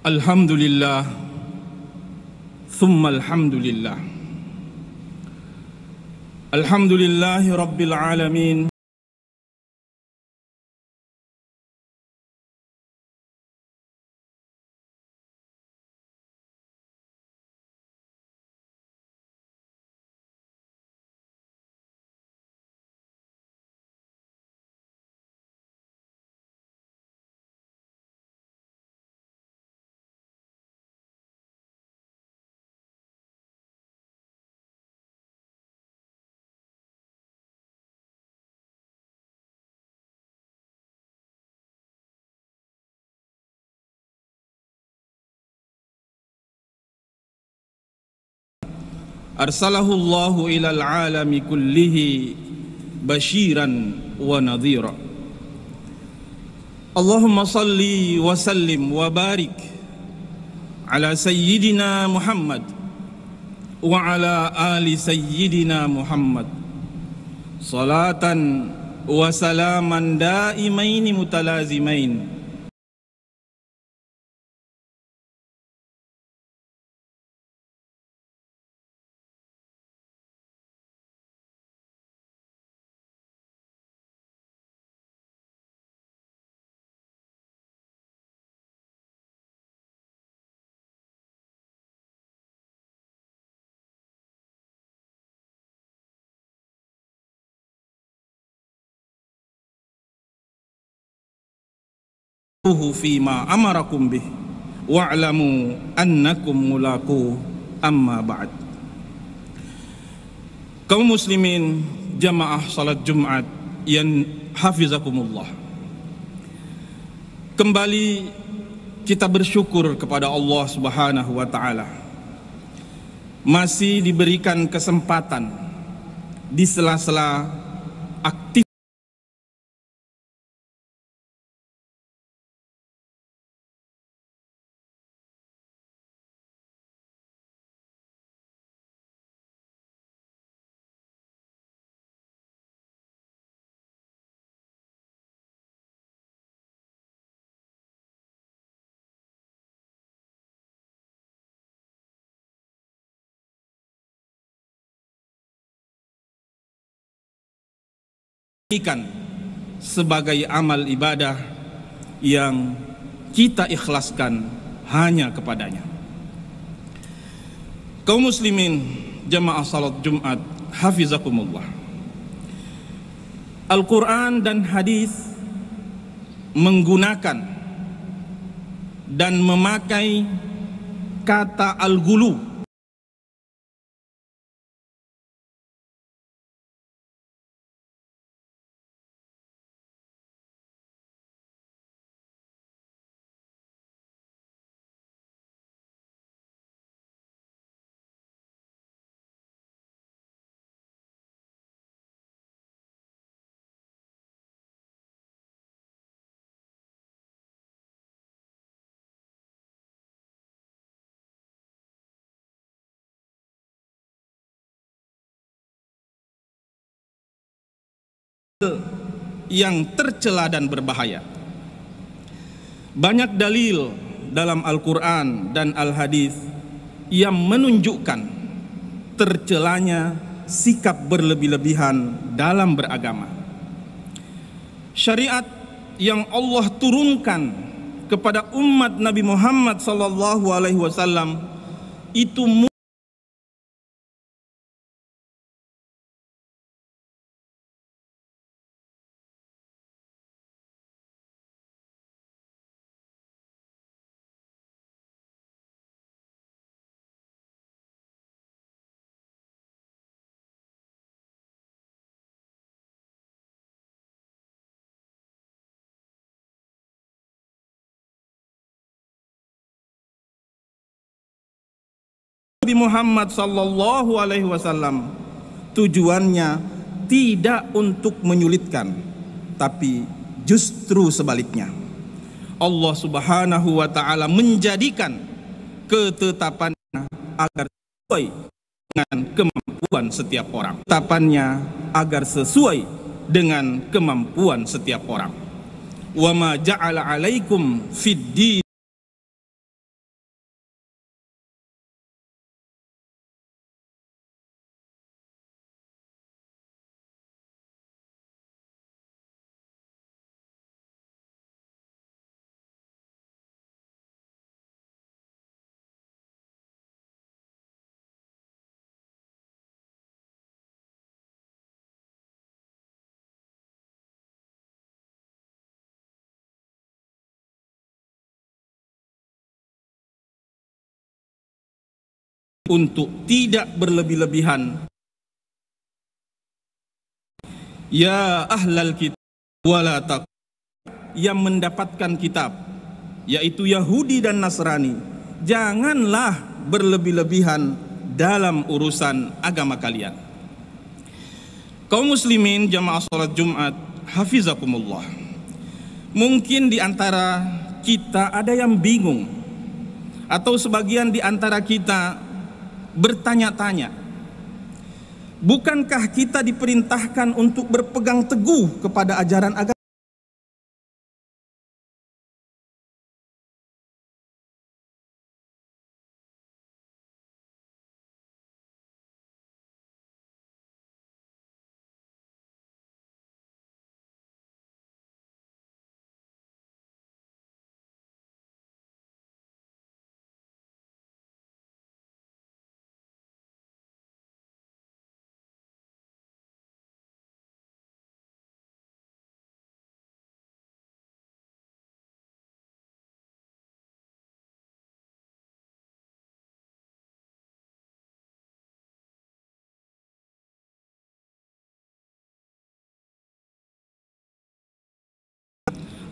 Alhamdulillah, thumma alhamdulillah. Alhamdulillahi rabbil alamin. Arsalahu Allahu ilal alami kullihi basyiran wa nadhira. Allahumma salli wa sallim wa barik ala sayyidina Muhammad wa ala ali sayyidina Muhammad salatan wa salaman daimaini mutalazimain fima amarakum bih wa'lamu annakum mulaku amma ba'd. Kaum muslimin jamaah salat Jumat yang hafizakumullah, kembali kita bersyukur kepada Allah Subhanahu wa ta'ala masih diberikan kesempatan di sela-sela aktif sebagai amal ibadah yang kita ikhlaskan hanya kepadanya. Kaum muslimin jamaah salat Jumat hafizakumullah, Al-Quran dan hadis menggunakan dan memakai kata al-ghulu, yang tercela dan berbahaya. Banyak dalil dalam Al-Quran dan Al-Hadis yang menunjukkan tercelanya sikap berlebih-lebihan dalam beragama. Syariat yang Allah turunkan kepada umat Nabi Muhammad SAW itu Nabi Muhammad SAW tujuannya tidak untuk menyulitkan, tapi justru sebaliknya. Allah Subhanahu wa ta'ala menjadikan ketetapannya agar sesuai dengan kemampuan setiap orang. Ketetapannya agar sesuai dengan kemampuan setiap orang. Wa ma ja'ala 'alaikum fid din untuk tidak berlebih-lebihan. Ya ahlal kitab wala taqul, yang mendapatkan kitab, yaitu Yahudi dan Nasrani, janganlah berlebih-lebihan dalam urusan agama kalian. Kaum muslimin jamaah salat Jumat, hafizakumullah. Mungkin di antara kita ada yang bingung, atau sebagian di antara kita bertanya-tanya, bukankah kita diperintahkan untuk berpegang teguh kepada ajaran agama?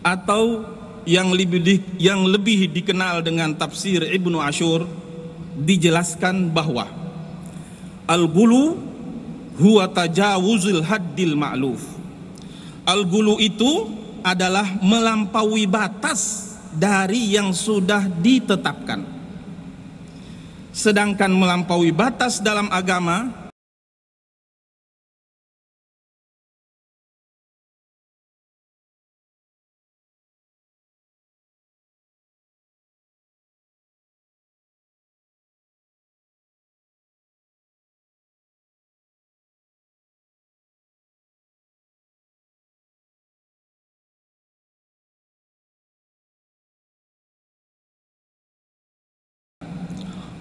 Atau yang lebih dikenal dengan tafsir Ibnu Ashur, dijelaskan bahwa al-ghulu huwa tajawuzul haddil ma'luf. Al-ghulu itu adalah melampaui batas dari yang sudah ditetapkan. Sedangkan melampaui batas dalam agama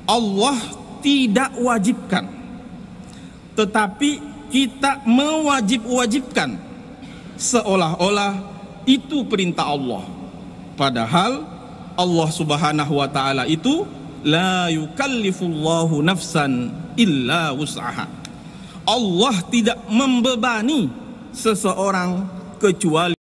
Allah tidak wajibkan, tetapi kita mewajibkan, seolah-olah itu perintah Allah. Padahal Allah Subhanahu wa ta'ala itu la yukallifullahu nafsan illa wus'aha. Allah tidak membebani seseorang kecuali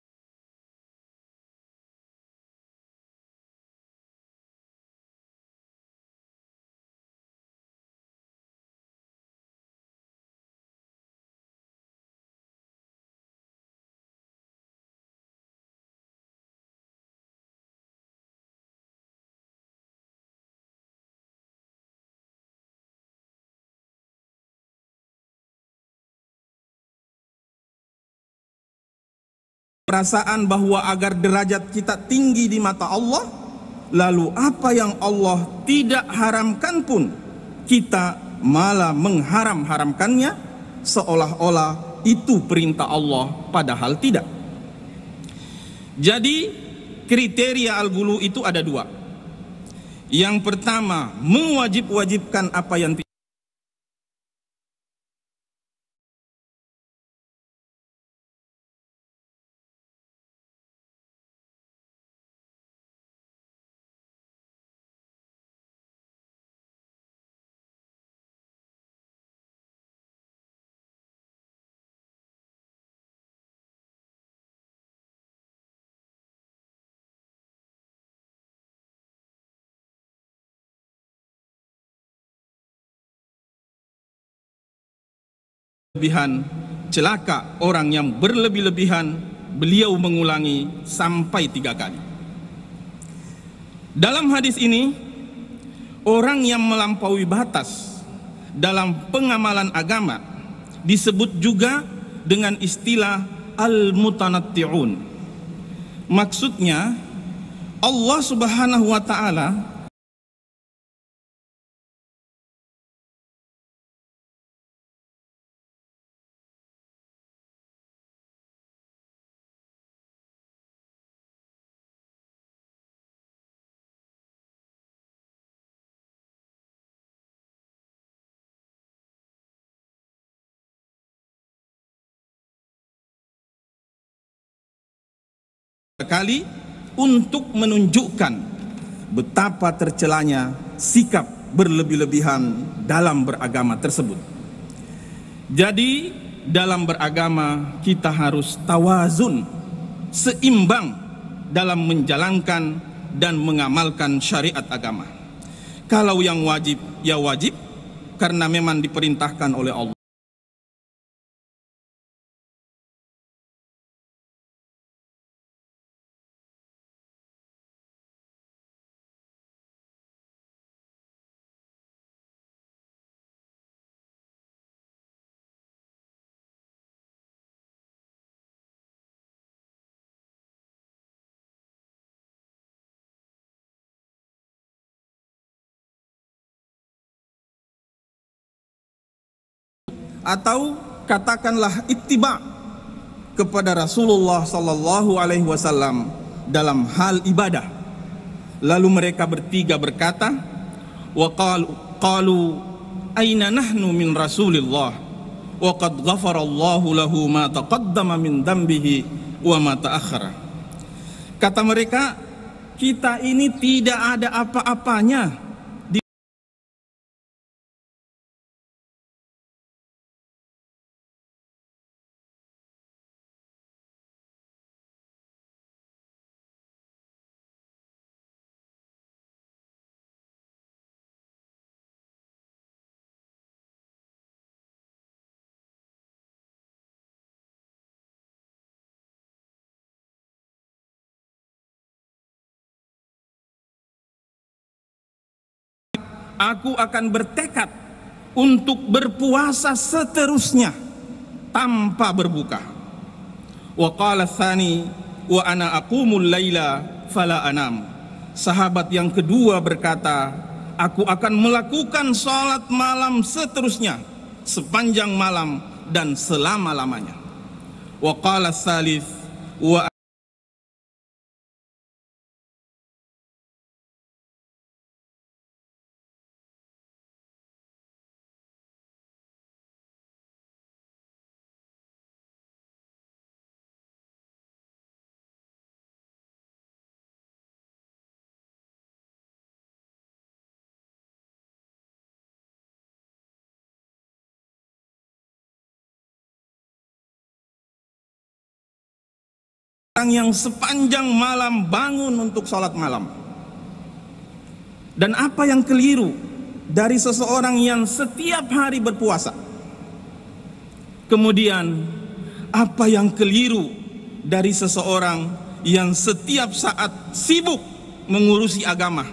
perasaan bahwa agar derajat kita tinggi di mata Allah, lalu apa yang Allah tidak haramkan pun kita malah mengharamkannya, seolah-olah itu perintah Allah, padahal tidak. Jadi kriteria al-ghulu itu ada dua. Yang pertama, mewajibkan apa yang berlebihan, celaka orang yang berlebih-lebihan. Beliau mengulangi sampai 3 kali. Dalam hadis ini, orang yang melampaui batas dalam pengamalan agama disebut juga dengan istilah al-mutanatti'un. Maksudnya Allah Subhanahu wa ta'ala kali untuk menunjukkan betapa tercelanya sikap berlebih-lebihan dalam beragama tersebut. Jadi dalam beragama kita harus tawazun, seimbang dalam menjalankan dan mengamalkan syariat agama. Kalau yang wajib, ya wajib karena memang diperintahkan oleh Allah. Atau katakanlah ittiba kepada Rasulullah sallallahu alaihi wasallam dalam hal ibadah. Lalu mereka bertiga berkata, wa qalu aina nahnu min Rasulillah wa qad ghafarallahu lahu ma taqaddama min dambihi wa ma ta'akhkhara. Kata mereka, kita ini tidak ada apa-apanya. Aku akan bertekad untuk berpuasa seterusnya tanpa berbuka. Wa qala tsani wa ana aqumul laila fala anam. Sahabat yang kedua berkata, aku akan melakukan salat malam seterusnya sepanjang malam dan selama-lamanya. Wa qala tsalits wa orang yang sepanjang malam bangun untuk sholat malam. Dan apa yang keliru dari seseorang yang setiap hari berpuasa? Kemudian apa yang keliru dari seseorang yang setiap saat sibuk mengurusi agama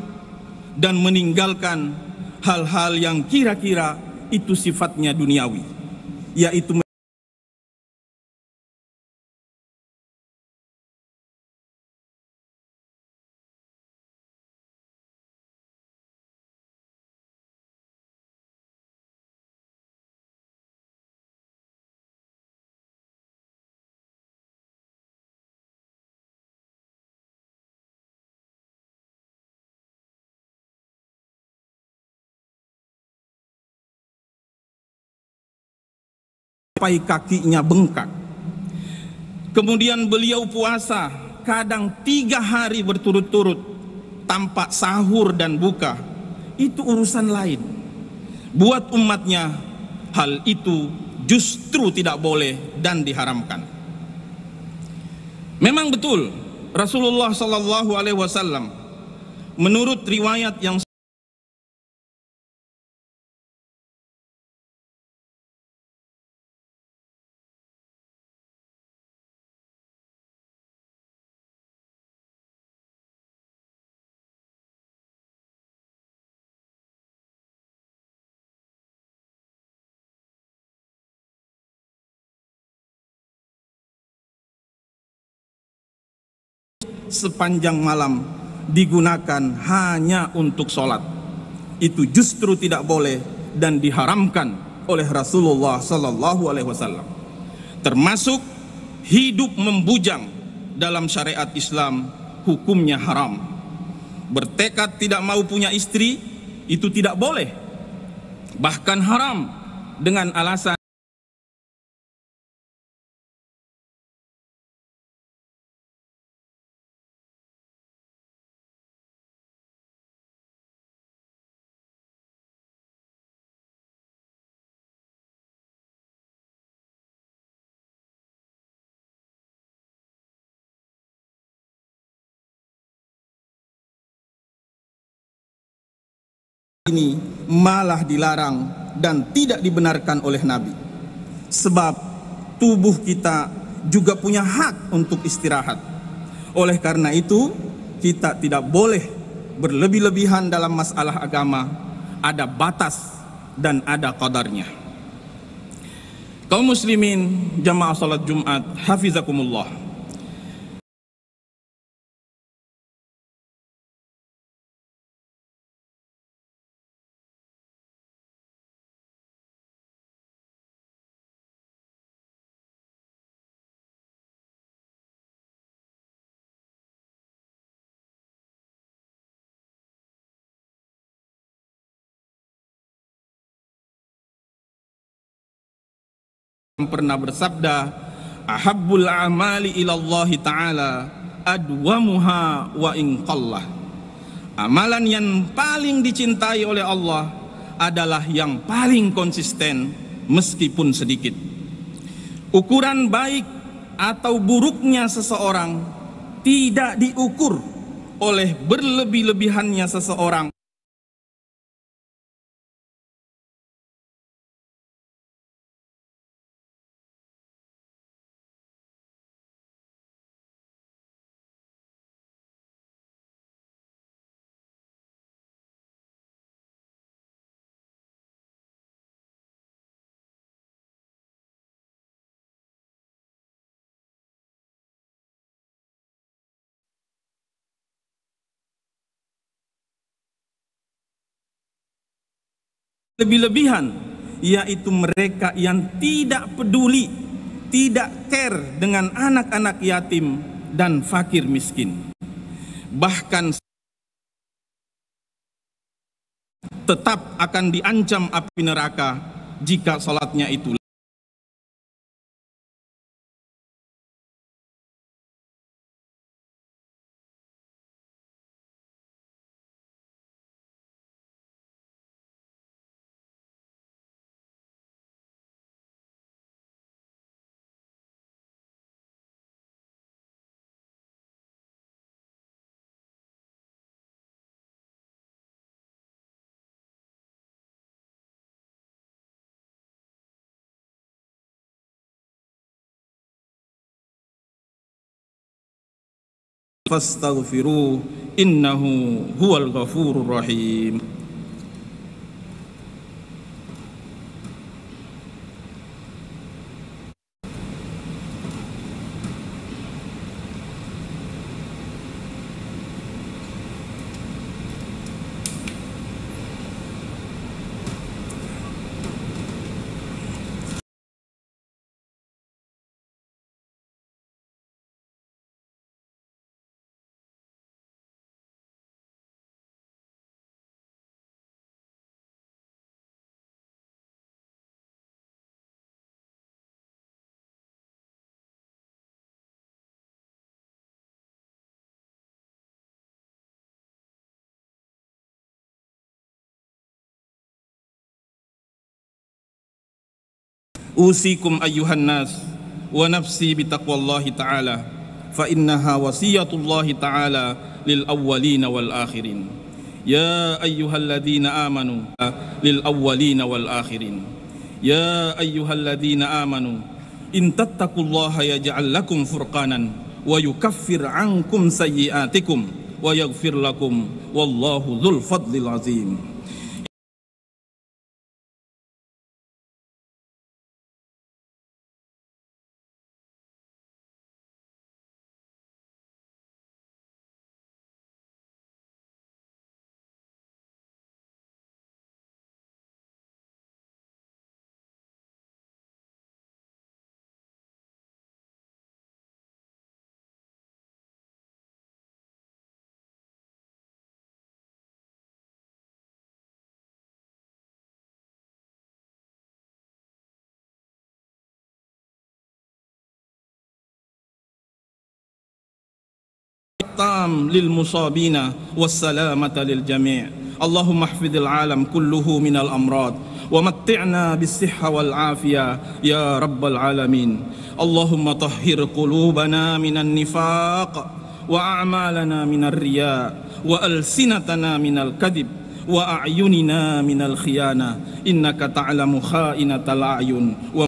dan meninggalkan hal-hal yang kira-kira itu sifatnya duniawi, yaitu sampai kakinya bengkak. Kemudian beliau puasa kadang 3 hari berturut-turut tanpa sahur dan buka. Itu urusan lain. Buat umatnya hal itu justru tidak boleh dan diharamkan. Memang betul Rasulullah sallallahu alaihi wasallam menurut riwayat yang sepanjang malam digunakan hanya untuk sholat, itu justru tidak boleh dan diharamkan oleh Rasulullah sallallahu alaihi wasallam. Termasuk hidup membujang dalam syariat Islam hukumnya haram. Bertekad tidak mau punya istri itu tidak boleh, bahkan haram dengan alasan ini malah dilarang dan tidak dibenarkan oleh Nabi. Sebab tubuh kita juga punya hak untuk istirahat. Oleh karena itu, kita tidak boleh berlebih-lebihan dalam masalah agama. Ada batas dan ada qadarnya. Kaum muslimin jamaah salat Jumat, hafizakumullah. Pernah bersabda, ahabbul amali ilallahi ta'ala adwamuha wa in qallah. Amalan yang paling dicintai oleh Allah adalah yang paling konsisten meskipun sedikit. Ukuran baik atau buruknya seseorang tidak diukur oleh berlebih-lebihannya seseorang. Lebih-lebihan, yaitu mereka yang tidak peduli, tidak care dengan anak-anak yatim dan fakir miskin. Bahkan tetap akan diancam api neraka jika salatnya itu. Fastaghfiruh innahu huwal ghafurur rahim. Usikum ayyuhan nas wa nafsi bitaqwallahi ta'ala fa innaha wasiyatullahi ta'ala lil awwalina wal akhirin. Ya ayyuhalladzina amanu lil awwalina wal akhirin. Ya ayyuhalladzina amanu in tattaqullaha yaj'al lakum furqanan wa yukaffir 'ankum sayyi'atikum wa yaghfir lakum wallahu dzul fadlil azim. التام للمصابين والسلامة للجميع. اللهم احفظ العالم كله من الأمراض ومتعنا بالصحة والعافية يا رب العالمين. اللهم طهر قلوبنا من النفاق وأعمالنا من الرياء وألسنتنا من الكذب wa a'yunina minal khiyana innaka ta'lamu kha'inatal a'yun wa